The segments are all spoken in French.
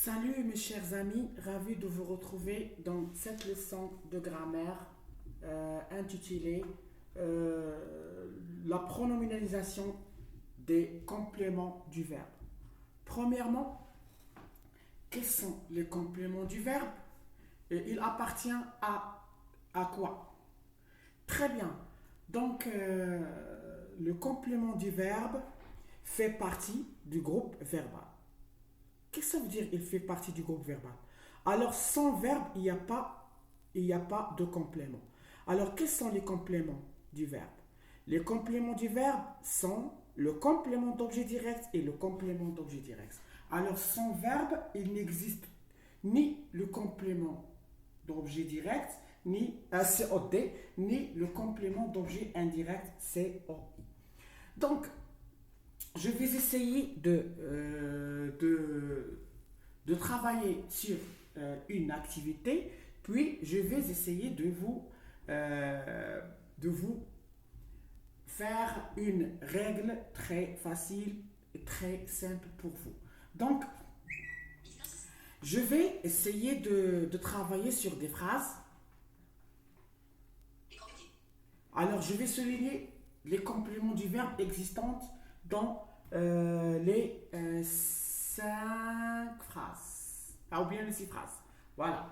Salut mes chers amis, ravi de vous retrouver dans cette leçon de grammaire intitulée La pronominalisation des compléments du verbe. Premièrement, quels sont les compléments du verbe? Et il appartient à quoi? Très bien. Donc, le complément du verbe fait partie du groupe verbal. Qu'est-ce que ça veut dire il fait partie du groupe verbal? Alors, sans verbe, il n'y a pas de complément. Alors, quels sont les compléments du verbe? Les compléments du verbe sont le complément d'objet direct et le complément d'objet direct. Alors, sans verbe, il n'existe ni le complément d'objet direct, ni COD, ni le complément d'objet indirect COI. Donc, je vais essayer de travailler sur une activité, puis je vais essayer euh, de vous faire une règle très facile et très simple pour vous. Donc, je vais essayer de travailler sur des phrases. Alors, je vais souligner les compléments du verbe existants dans les 5 phrases. Ou bien les 6 phrases. Voilà.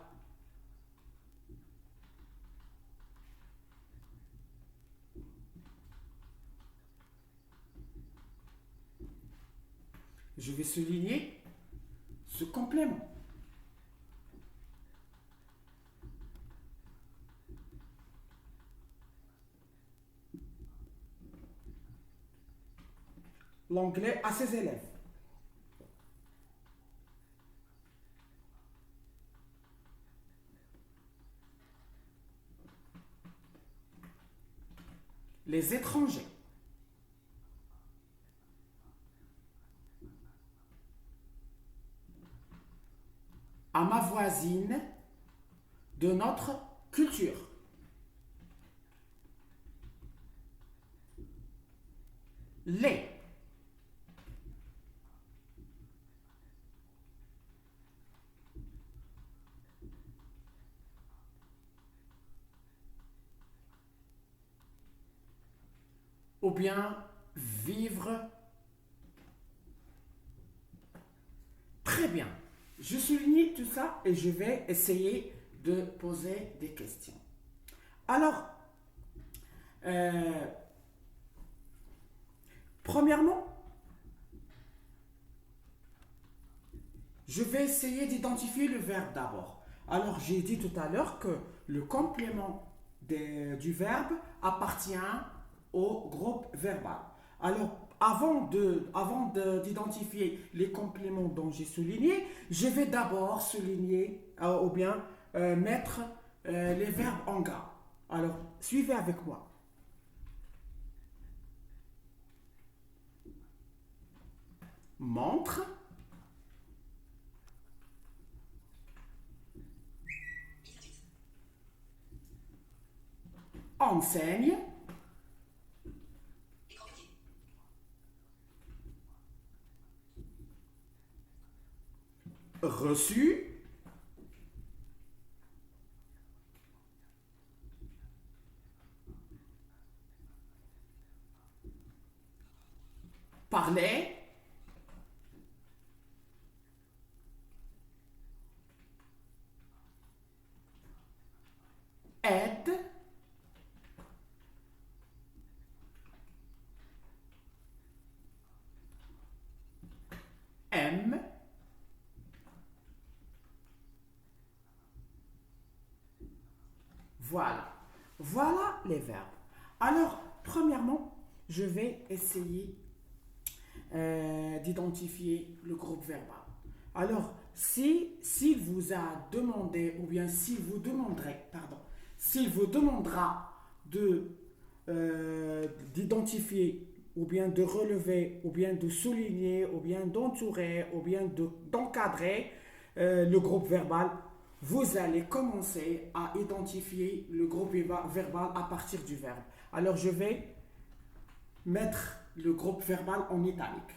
Je vais souligner ce complément. L'anglais à ses élèves. Les étrangers. À ma voisine de notre culture. Les. Ou bien vivre. Très bien. Je souligne tout ça et je vais essayer de poser des questions. Alors, euh, premièrement, je vais essayer d'identifier le verbe d'abord. Alors, j'ai dit tout à l'heure que le complément du verbe appartient au groupe verbal. Alors, d'identifier les compléments dont j'ai souligné, je vais d'abord souligner ou bien mettre les verbes en gras. Alors, suivez avec moi. Montre, enseigne, reçu, parler, aide, aime, voilà. Voilà les verbes. Alors, premièrement, je vais essayer d'identifier le groupe verbal. Alors, s'il vous a demandé, ou bien s'il vous demanderait, pardon, s'il vous demandera d'identifier, ou bien de relever, ou bien de souligner, ou bien d'entourer, ou bien d'encadrer le groupe verbal, vous allez commencer à identifier le groupe verbal à partir du verbe. Alors, je vais mettre le groupe verbal en italique.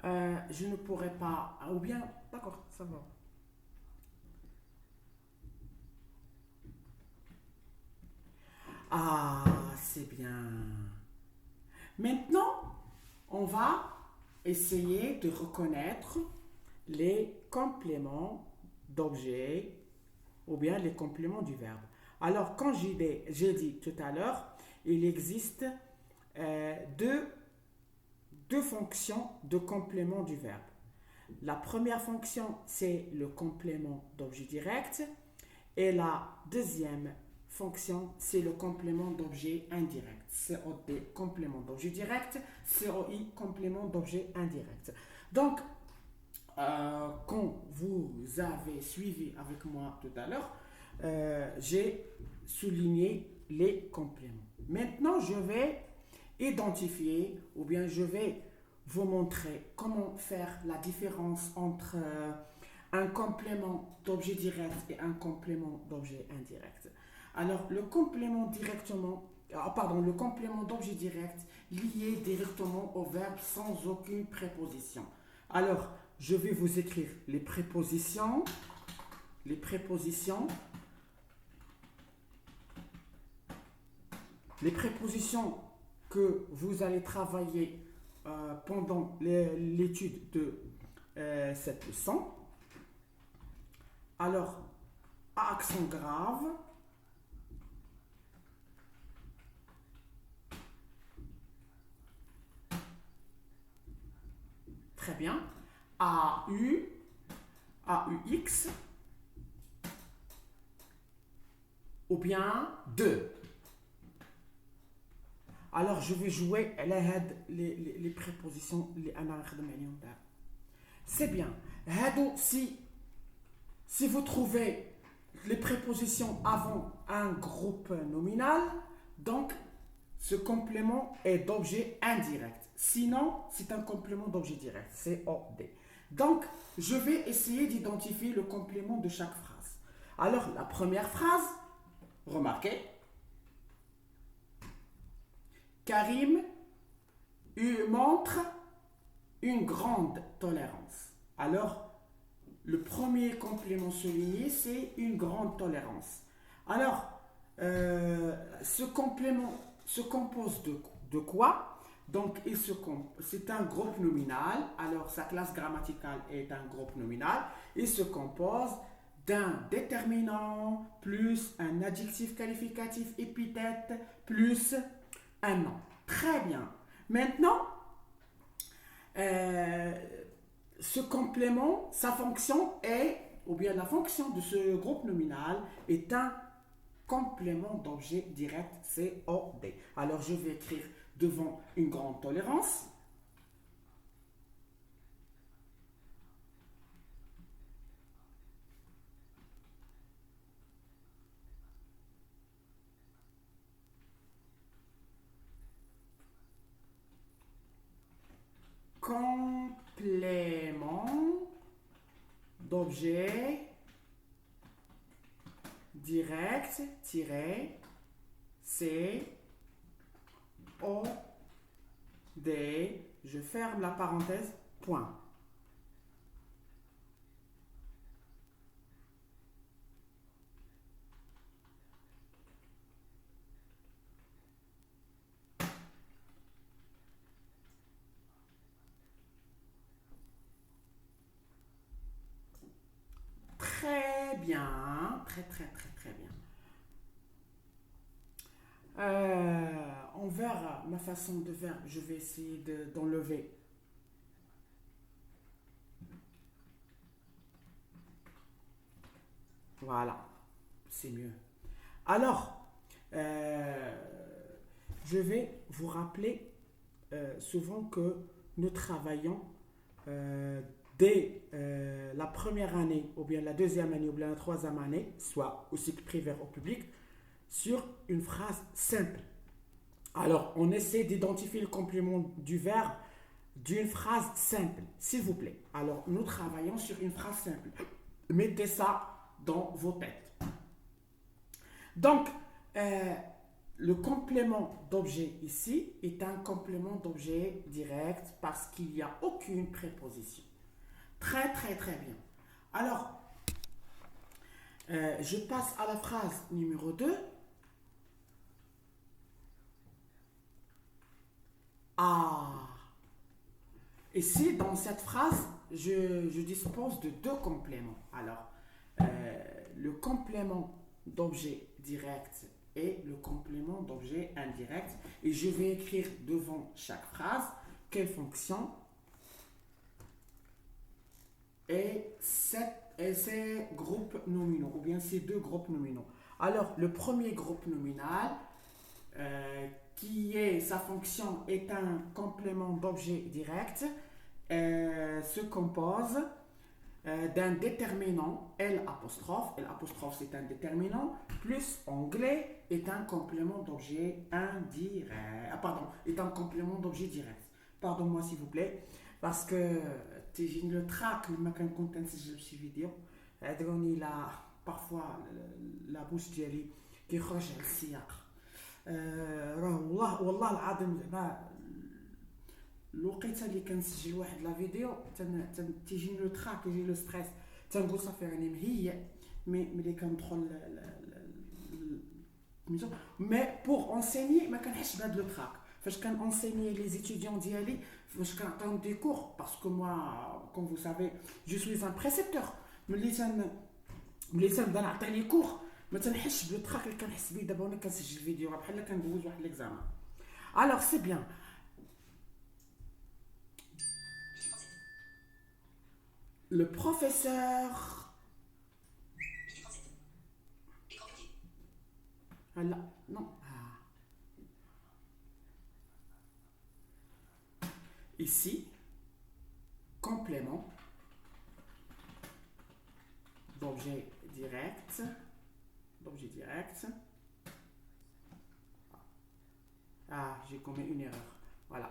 Je ne pourrais pas. Ou bien, d'accord, ça va. Ah, c'est bien. Maintenant, on va essayer de reconnaître les compléments d'objet ou bien les compléments du verbe. Alors, quand j'ai dit tout à l'heure, il existe deux, deux fonctions de complément du verbe. La première fonction, c'est le complément d'objet direct et la deuxième fonction, c'est le complément d'objet indirect. COD, complément d'objet direct, COI, complément d'objet indirect. Donc, quand vous avez suivi avec moi tout à l'heure, j'ai souligné les compléments. Maintenant, je vais identifier ou bien je vais vous montrer comment faire la différence entre un complément d'objet direct et un complément d'objet indirect. Alors, le complément directement, pardon, le complément d'objet direct lié directement au verbe sans aucune préposition. Alors, je vais vous écrire les prépositions, les prépositions que vous allez travailler pendant l'étude de cette leçon. Alors, à accent grave, très bien, AU, AUX, ou bien de. Alors, je vais jouer les prépositions اللي أنا نخدم عليهم دابا. C'est bien. Si vous trouvez les prépositions avant un groupe nominal, donc ce complément est d'objet indirect. Sinon, c'est un complément d'objet direct. C'est COD. Donc, je vais essayer d'identifier le complément de chaque phrase. Alors, la première phrase, remarquez, Karim montre une grande tolérance. Alors, le premier complément souligné, c'est une grande tolérance. Alors, ce complément se compose de quoi? Donc, c'est un groupe nominal. Alors, sa classe grammaticale est un groupe nominal. Il se compose d'un déterminant plus un adjectif qualificatif épithète plus un nom. Très bien. Maintenant, euh, ce complément, sa fonction est, ou bien la fonction de ce groupe nominal est un complément d'objet direct COD. Alors je vais écrire devant une grande tolérance. Complément d'objet direct C O D, je ferme la parenthèse, point. Très bien, très bien. Envers ma façon de faire, je vais essayer d'enlever. Voilà, c'est mieux. Alors, je vais vous rappeler souvent que nous travaillons dès la première année, ou bien la deuxième année, ou bien la troisième année, soit au cycle primaire ou public, sur une phrase simple. Alors, on essaie d'identifier le complément du verbe d'une phrase simple, s'il vous plaît. Alors, nous travaillons sur une phrase simple. Mettez ça dans vos têtes. Donc, le complément d'objet ici est un complément d'objet direct parce qu'il n'y a aucune préposition. Très très très bien. Alors, je passe à la phrase numéro 2. Ah. Ici, dans cette phrase, je dispose de deux compléments. Alors, le complément d'objet direct et le complément d'objet indirect. Et je vais écrire devant chaque phrase quelle fonction et ces groupes nominaux, ou bien ces deux groupes nominaux. Alors, le premier groupe nominal, qui est sa fonction est un complément d'objet direct, se compose d'un déterminant L apostrophe. L apostrophe c'est un déterminant, plus anglais est un complément d'objet indirect. Ah, pardon, est un complément d'objet direct. Pardon-moi s'il vous plaît, parce que تيجيني لو تراك لما كنكون تنسجل بشي فيديو هادروني لا بارفوا لا بوش ديالي كيخرج على السياق. راه والله العظيم زعما الوقيته اللي كنسجل واحد لا فيديو تيجيني لو تراك يجي لو ستريس تنقول صافي راني مهيئ ملي كندخل مي بور انسيني ما كنحسش بهذا لو تراك فاش كان انسيني لي زيتيديون ديالي فاش كنعطيهم دي كور باسكو موا كوم فو سافي جو سويز ان بريسيبتور ملي تنبدا نعطي لي كور ما تنحسش بلو تراك اللي كنحس بيه دابا وانا كنسجل فيديو راه بحال كندوز واحد ليكزامان. الوغ سي بيان. Le professeur. Ah là, non. Ah. Ici, complément d'objet direct. D'objet direct. Ah, j'ai commis une erreur. Voilà.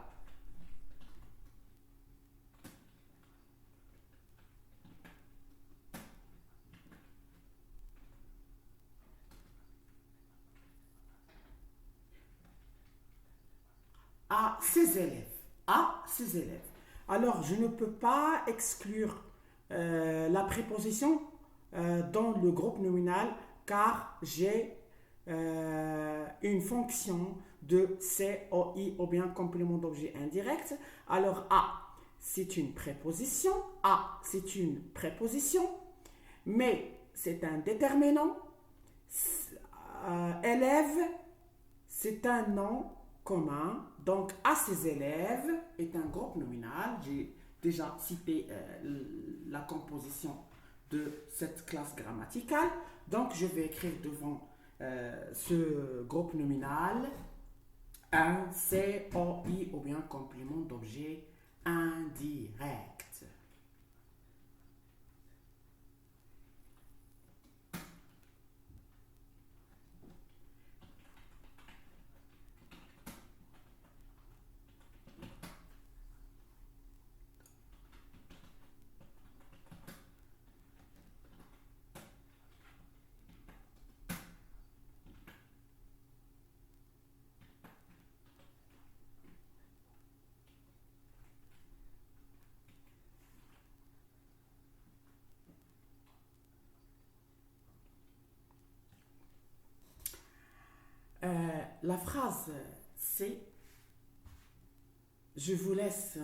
À ses élèves. À ses élèves. Alors, je ne peux pas exclure la préposition dans le groupe nominal car j'ai une fonction de COI ou bien complément d'objet indirect. Alors, A, c'est une préposition. A, c'est une préposition. Mais c'est un déterminant. Élève, c'est un nom commun. Donc, à ses élèves est un groupe nominal. J'ai déjà cité la composition de cette classe grammaticale. Donc, je vais écrire devant ce groupe nominal un COI ou bien complément d'objet indirect. La phrase c'est je vous laisse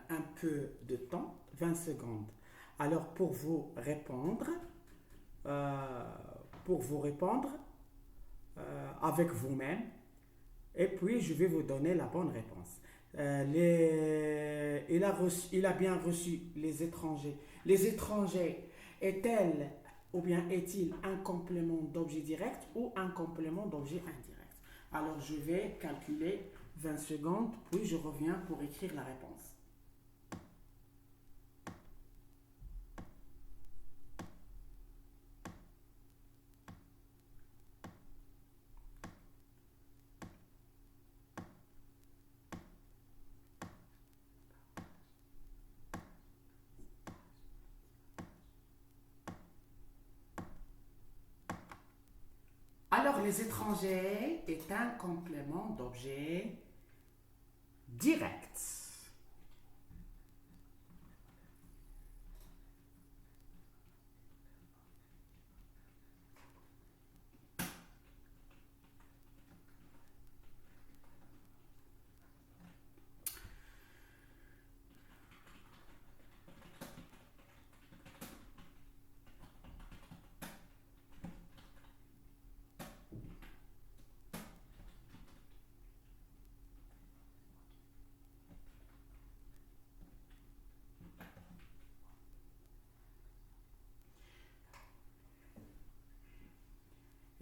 un peu de temps, 20 secondes. Alors pour vous répondre avec vous-même, et puis je vais vous donner la bonne réponse. Il a bien reçu les étrangers. Les étrangers est-elle ou bien est-il un complément d'objet direct ou un complément d'objet indirect? Alors je vais calculer 20 secondes, puis je reviens pour écrire la réponse. Alors Alors, les étrangers est un complément d'objet direct.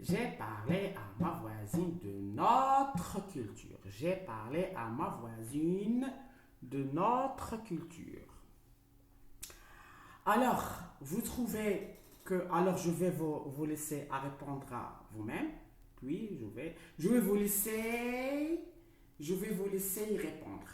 J'ai parlé à ma voisine de notre culture. J'ai parlé à ma voisine de notre culture. Alors, vous trouvez que... Alors, je vais vous laisser à répondre à vous-même. Puis, je vais vous laisser y répondre.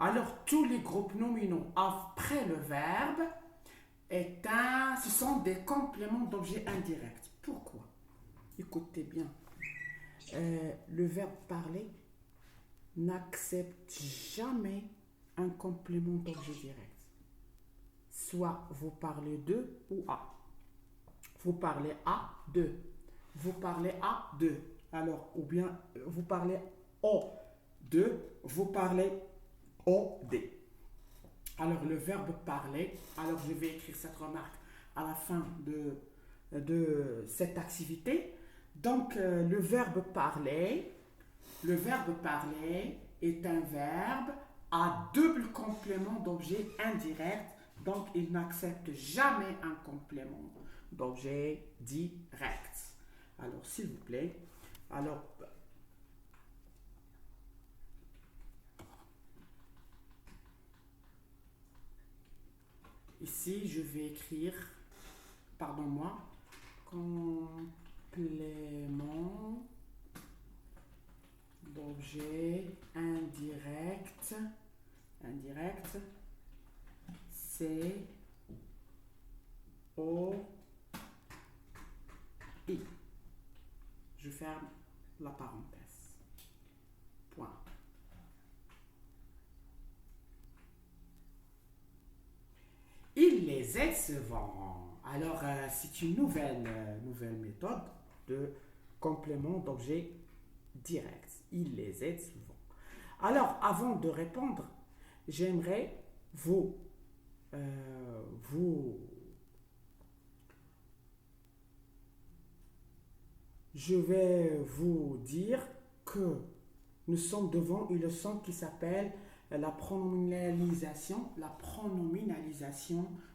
Alors, tous les groupes nominaux après le verbe ce sont des compléments d'objets indirects. Pourquoi? Écoutez bien. Le verbe parler n'accepte jamais un complément d'objet direct. Soit vous parlez de ou à. Vous parlez à de. Vous parlez à de. Alors, ou bien vous parlez au de. Vous parlez au des. Alors, le verbe parler, alors je vais écrire cette remarque à la fin de cette activité. Donc, le verbe parler est un verbe à double complément d'objet indirect, donc il n'accepte jamais un complément d'objet direct. Alors, s'il vous plaît, alors, ici, je vais écrire, pardon-moi, complément d'objet indirect, C O I. Je ferme la parenthèse. Point. Il les aide souvent. Alors, c'est une nouvelle méthode de complément d'objet direct. Il les aide souvent. Alors, avant de répondre, j'aimerais vous, euh, vous, je vais vous dire que nous sommes devant une leçon qui s'appelle la pronominalisation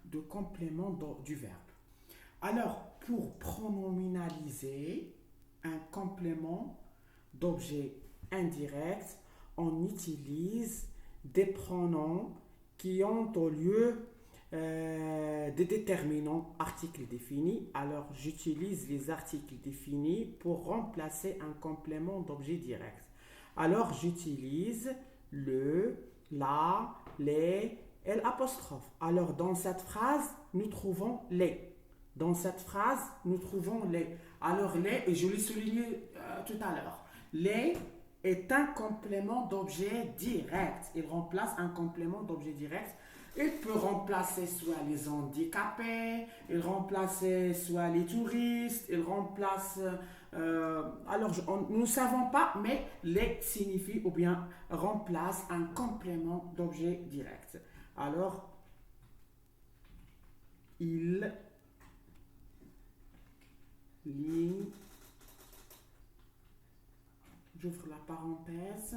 de complément du verbe. Alors, pour pronominaliser un complément d'objet indirect, on utilise des pronoms qui ont au lieu des déterminants articles définis. Alors, j'utilise les articles définis pour remplacer un complément d'objet direct. Alors, j'utilise le, la, les et l'apostrophe. Alors, dans cette phrase, nous trouvons les. Dans cette phrase, nous trouvons les. Alors, les, et je l'ai souligné tout à l'heure, les est un complément d'objet direct. Il remplace un complément d'objet direct. Il peut remplacer soit les handicapés, il remplace soit les touristes, il remplace... alors, nous ne savons pas, mais les signifie ou bien remplace un complément d'objet direct. Alors, il, li, j'ouvre la parenthèse.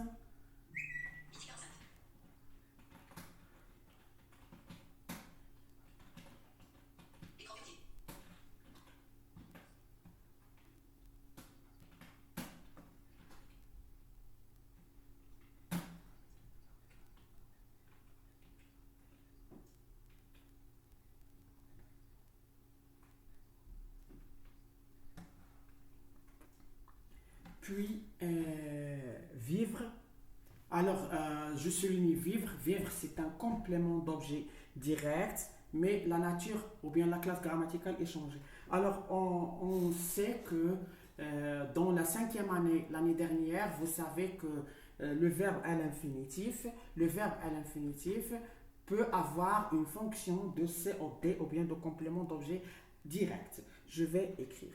puis vivre. Alors, je souligne vivre. Vivre, c'est un complément d'objet direct, mais la nature ou bien la classe grammaticale est changée. Alors, on sait que dans la cinquième année, l'année dernière, vous savez que le verbe à l'infinitif peut avoir une fonction de COD ou bien de complément d'objet direct. Je vais écrire.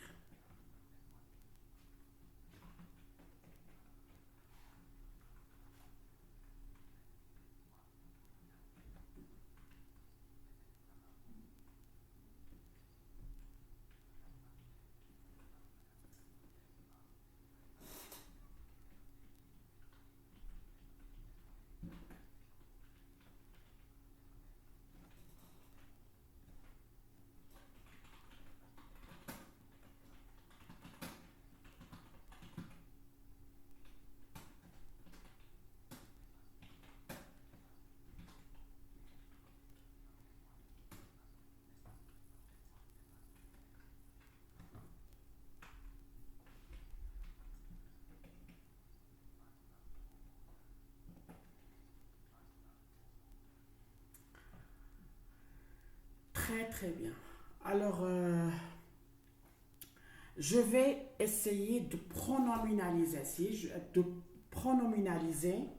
Très très bien. Alors, je vais essayer de pronominaliser, de pronominaliser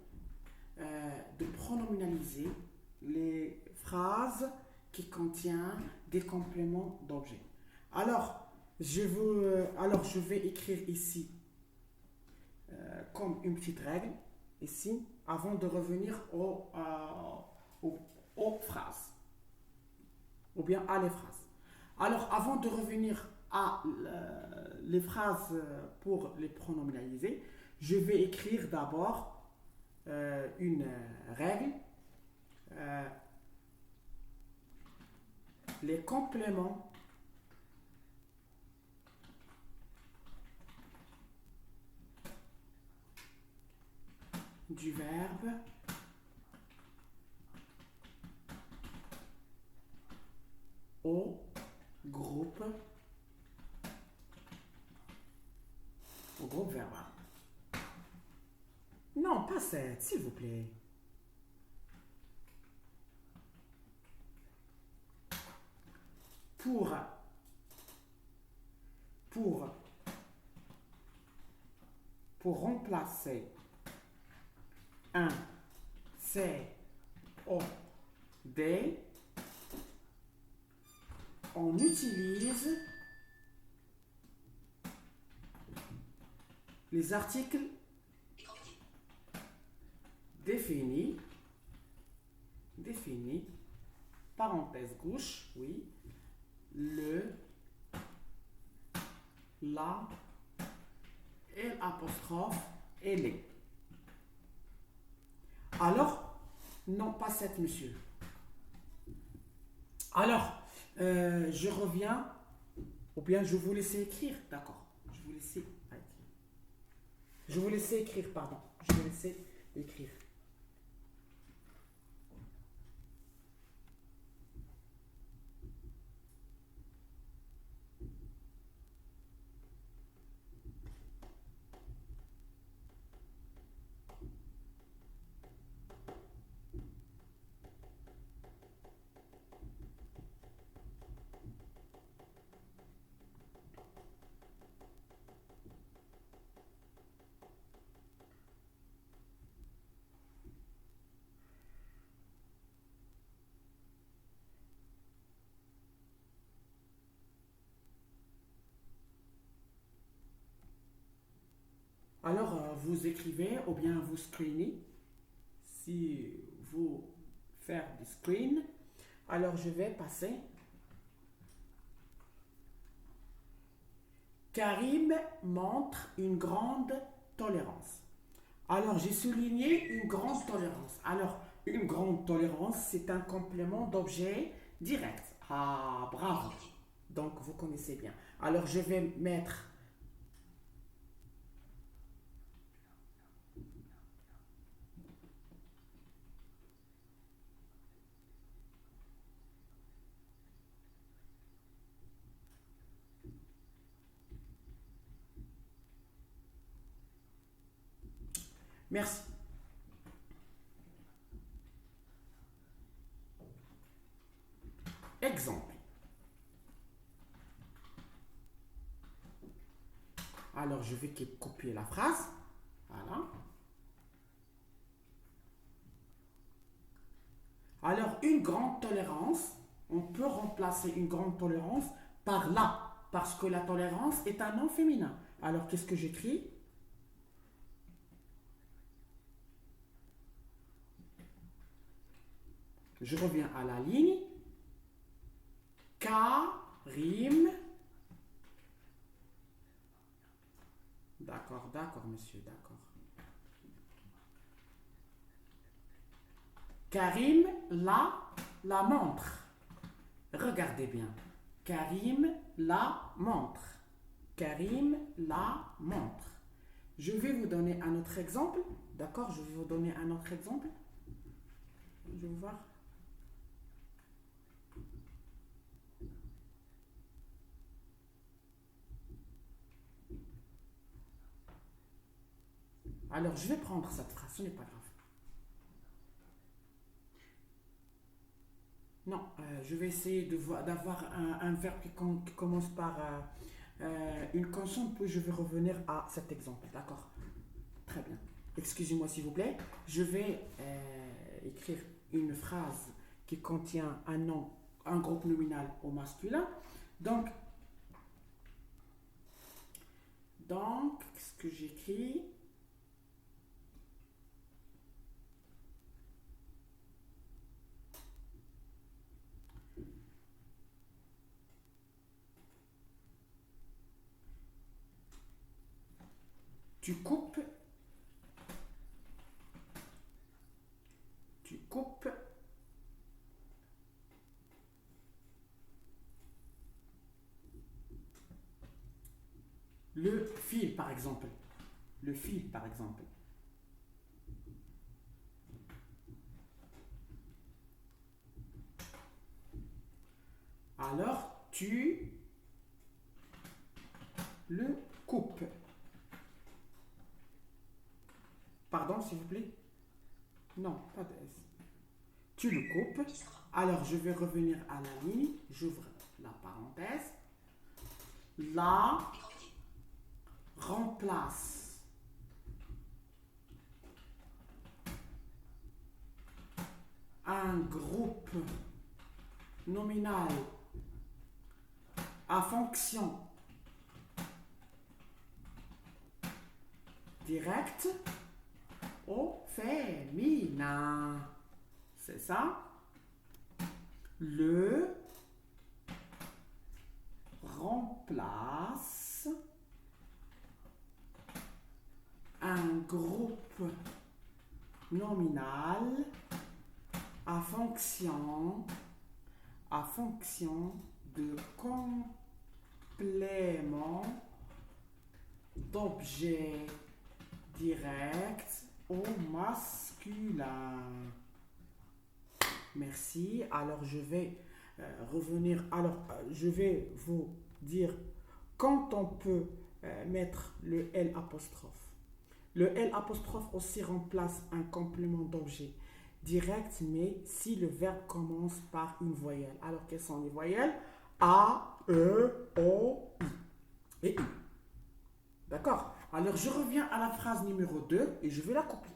les phrases qui contiennent des compléments d'objet. Alors, alors, je vais écrire ici comme une petite règle, ici, avant de revenir aux phrases, ou bien à les phrases. Alors, avant de revenir à les phrases pour les pronominaliser, je vais écrire d'abord une règle. Euh, les compléments du verbe au groupe, au groupe verbal. Non, pas cette, s'il vous plaît. Pour, pour, pour remplacer un C, O, D, on utilise les articles définis, parenthèse gauche, oui, le, la, l'apostrophe et les. Alors, non, pas cette, monsieur. Alors, je reviens, ou bien je vous laisse écrire, d'accord. Je vous laisse écrire, pardon. Je vous laisse écrire. Alors, vous écrivez ou bien vous screenez. Si vous faites du screen, alors je vais passer. Karim montre une grande tolérance. Alors, j'ai souligné une grande tolérance. Alors, une grande tolérance, c'est un complément d'objet direct. Ah, bravo. Donc, vous connaissez bien. Alors, je vais mettre. Merci. Exemple. Alors, je vais copier la phrase. Voilà. Alors, une grande tolérance, on peut remplacer une grande tolérance par la, parce que la tolérance est un nom féminin. Alors, qu'est-ce que j'écris? Je reviens à la ligne. Karim. D'accord, monsieur, d'accord. Karim, la montre. Regardez bien. Karim, la montre. Karim, la montre. Je vais vous donner un autre exemple. D'accord, je vais vous donner un autre exemple. Je vais voir. Alors, je vais prendre cette phrase, ce n'est pas grave. Non, je vais essayer d'avoir un verbe qui commence par une consonne, puis je vais revenir à cet exemple. D'accord? Très bien. Excusez-moi s'il vous plaît. Je vais écrire une phrase qui contient un nom, un groupe nominal au masculin. Donc, ce que j'écris, tu coupes le fil, par exemple. Le fil, par exemple. Alors, tu le coupes. Pardon, s'il vous plaît? Non, pas de S. Tu le coupes. Alors, je vais revenir à la ligne. J'ouvre la parenthèse. La remplace un groupe nominal à fonction directe au féminin. C'est ça? Le remplace un groupe nominal à fonction de complément d'objet direct au masculin. Merci. Alors, je vais revenir. Alors, je vais vous dire quand on peut mettre le L apostrophe. Le L apostrophe aussi remplace un complément d'objet direct, mais si le verbe commence par une voyelle. Alors, quelles sont les voyelles? A, E, O, I et I. D'accord? Alors, je reviens à la phrase numéro 2 et je vais la copier.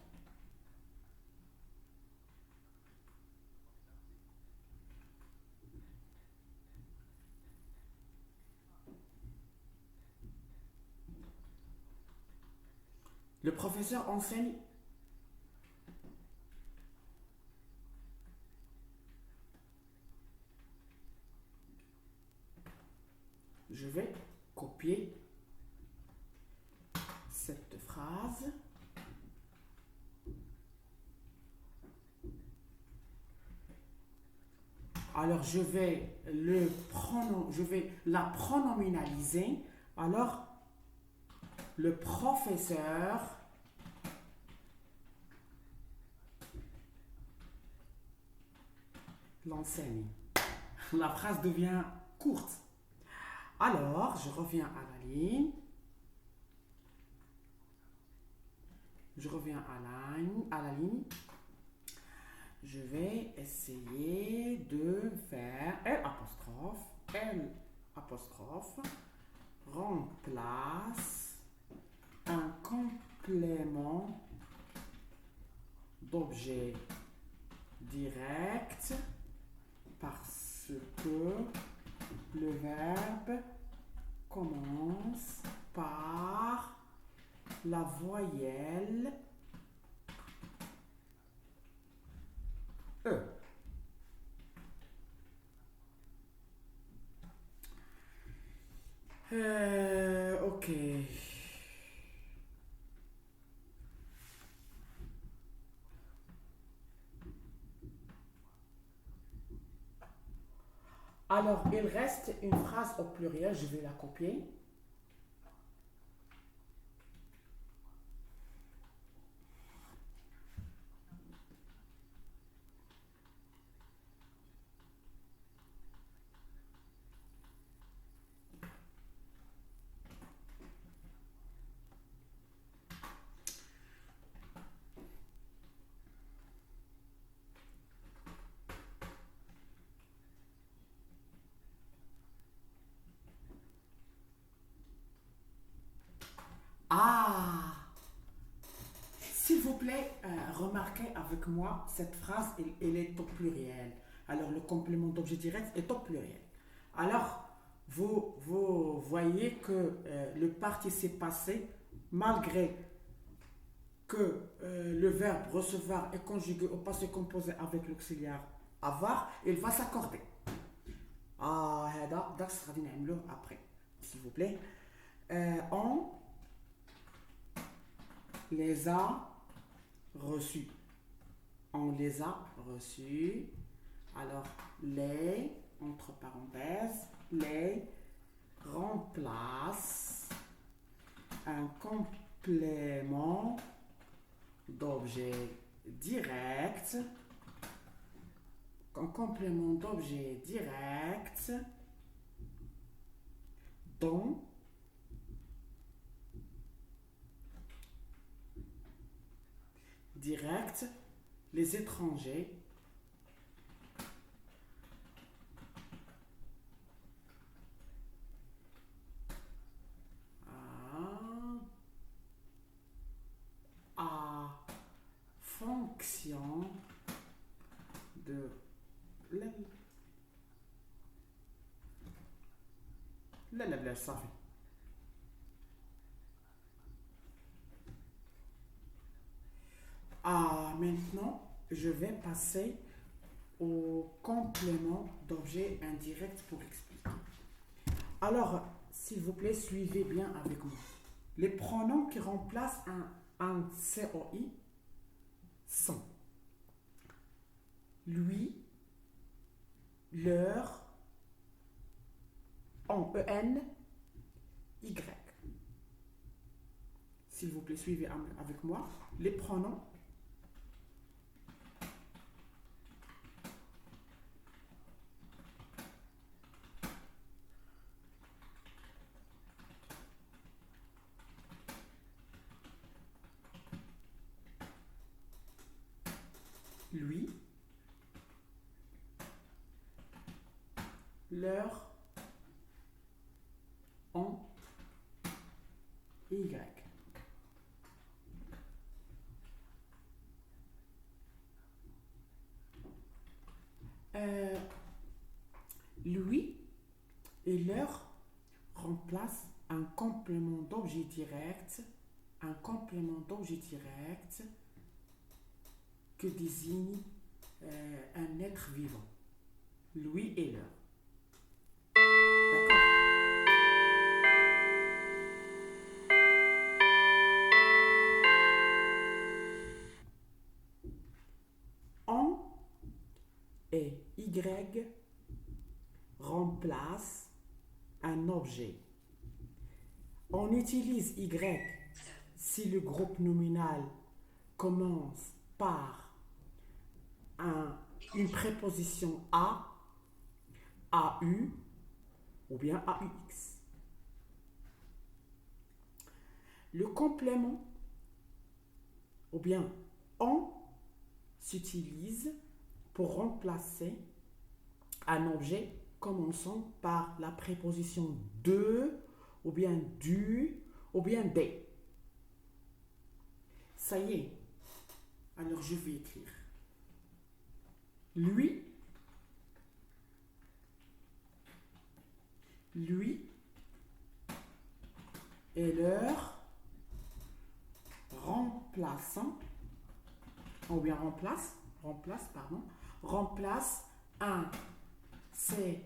Le professeur enseigne. Je vais copier cette phrase. Alors, je vais la pronominaliser. Alors, le professeur l'enseigne. La phrase devient courte. Alors, je reviens à la ligne. Je reviens à la ligne. Je vais essayer de faire L apostrophe remplace un complément d'objet direct parce que le verbe commence par la voyelle E. Ok. Alors, il reste une phrase au pluriel, je vais la copier. Ah! S'il vous plaît, remarquez avec moi, cette phrase, elle est au pluriel. Alors, le complément d'objet direct est au pluriel. Alors, vous voyez que le participe passé, malgré que le verbe recevoir est conjugué au passé composé avec l'auxiliaire avoir, il va s'accorder. هذا درس غادي نعملوه après, s'il vous plaît. On les a reçus. On les a reçus. Alors, les, entre parenthèses, les remplace un complément d'objet direct. Un complément d'objet direct dont direct les étrangers à fonction de لا صافي. Maintenant, je vais passer au complément d'objet indirect pour expliquer. Alors, s'il vous plaît, suivez bien avec moi. Les pronoms qui remplacent un COI sont lui, leur, on, EN, Y. S'il vous plaît, suivez avec moi. Les pronoms lui, leur, on, Y. Lui et leur remplace un complément d'objet direct, que désigne un être vivant. Lui et leur. D'accord? On et Y remplace un objet. On utilise Y si le groupe nominal commence par une préposition A, AU ou bien AUX. Le complément ou bien on s'utilise pour remplacer un objet commençant par la préposition de, ou bien du, ou bien des. Ça y est. Alors je vais écrire. Lui, lui est leur remplaçant, ou bien remplace un C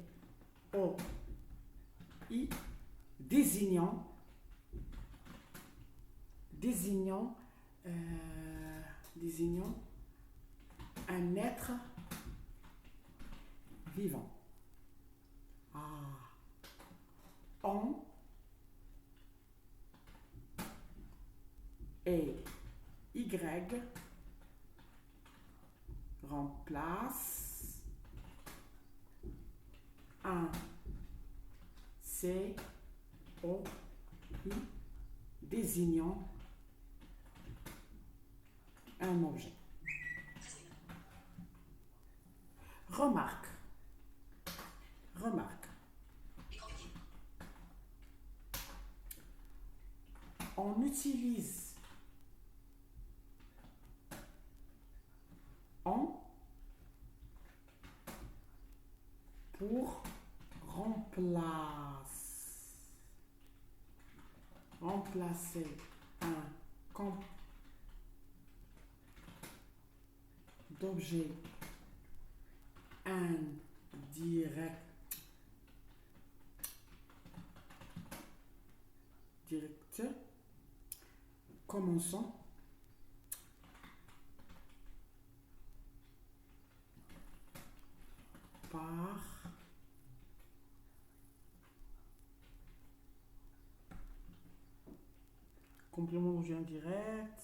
O I désignant désignant désignant un être vivant. Ah, on et Y remplace un C O I désignant un objet. Remarque. Remarque. On utilise on pour remplacer un camp d'objet indirect commençant par complément d'objet indirect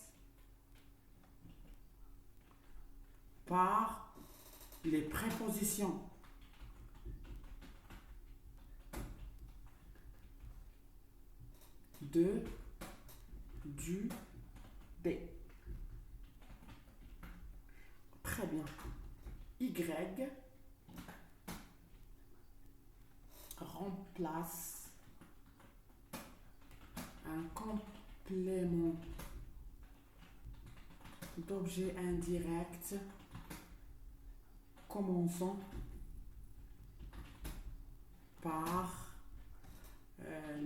par les prépositions de, du, des. Très bien. Y remplace un complément d'objet indirect commençant par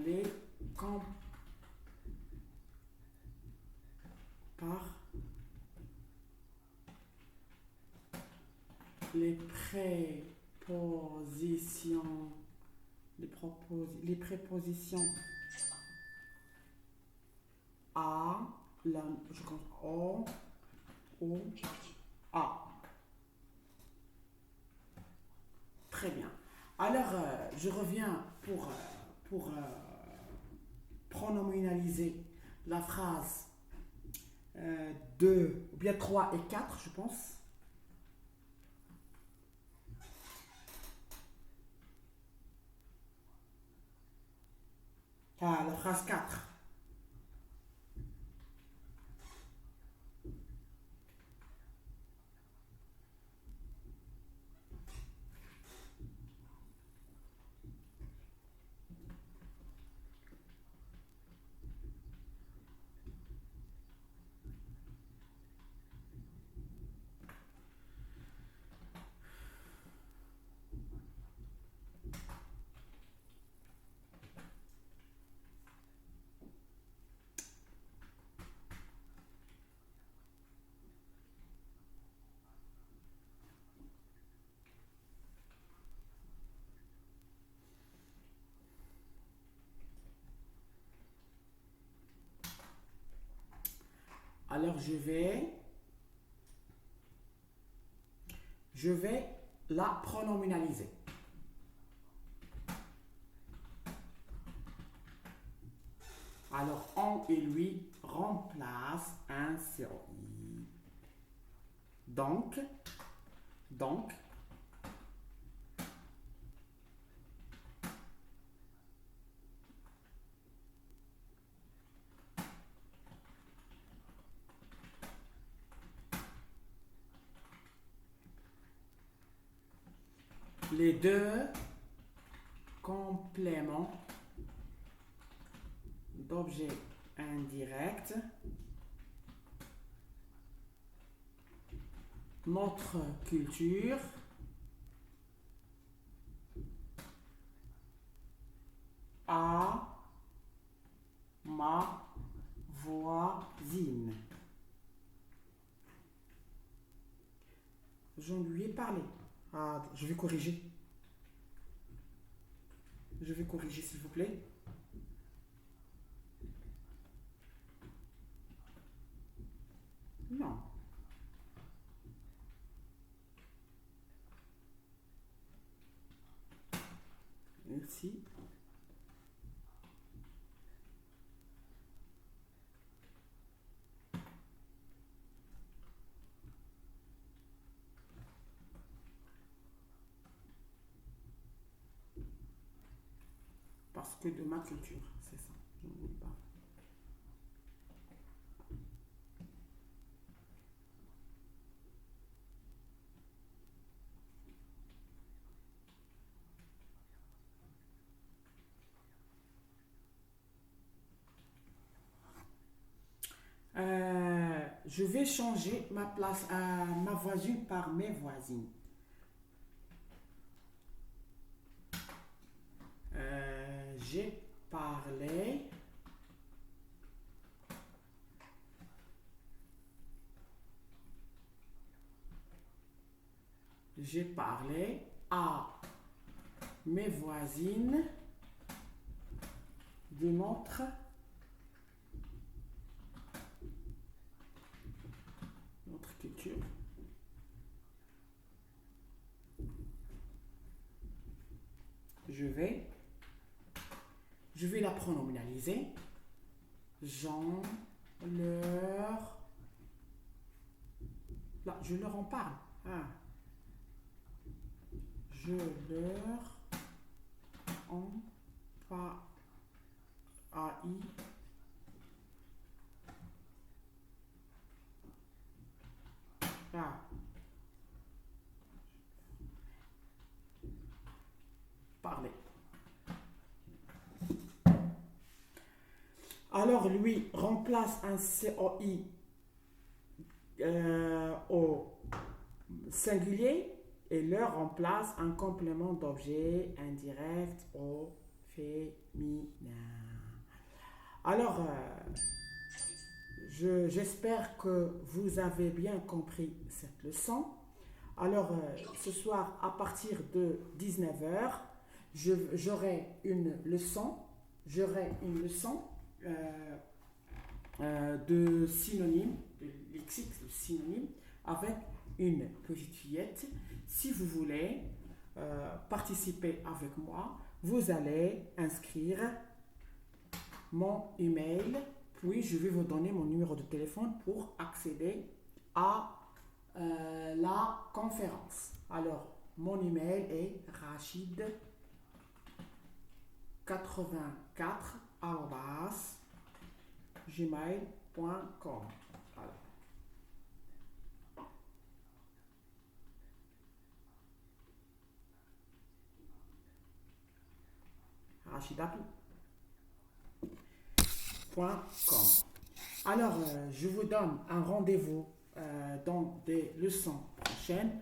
les par les prépositions les prépositions à je compte o a. Très bien. Alors je reviens pour pronominaliser la phrase 2 ou bien 3 et 4 je pense. Ah, la phrase 4. Alors je vais la pronominaliser. Alors on et lui remplace un COI. Donc Les deux compléments d'objets indirects. Notre culture à ma voisine. Je lui ai parlé. Ah, je vais corriger. Je vais corriger, s'il vous plaît. Non. Merci. Parce que de ma culture, c'est ça. Je ne voulais pas. Je vais changer ma place à ma voisine par mes voisines. J'ai parlé. J'ai parlé à mes voisines de notre culture. Je vais la pronominaliser. Là, je leur en parle. Ah. Je leur en parle. Ah. Parler. Alors, lui remplace un COI au singulier et leur remplace un complément d'objet indirect au féminin. Alors, j'espère que vous avez bien compris cette leçon. Alors, ce soir, à partir de 19h, j'aurai une leçon. De synonymes, de lexique de synonymes, avec une petite fillette. Si vous voulez participer avec moi, vous allez inscrire mon email, puis je vais vous donner mon numéro de téléphone pour accéder à la conférence. Alors, mon email est rachid84@gmail.com. Voilà. rachidatou.com. Alors, je vous donne un rendez-vous dans des leçons prochaines.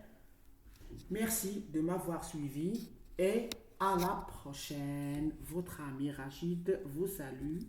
Merci de m'avoir suivi et à la prochaine. Votre ami Rachid vous salue.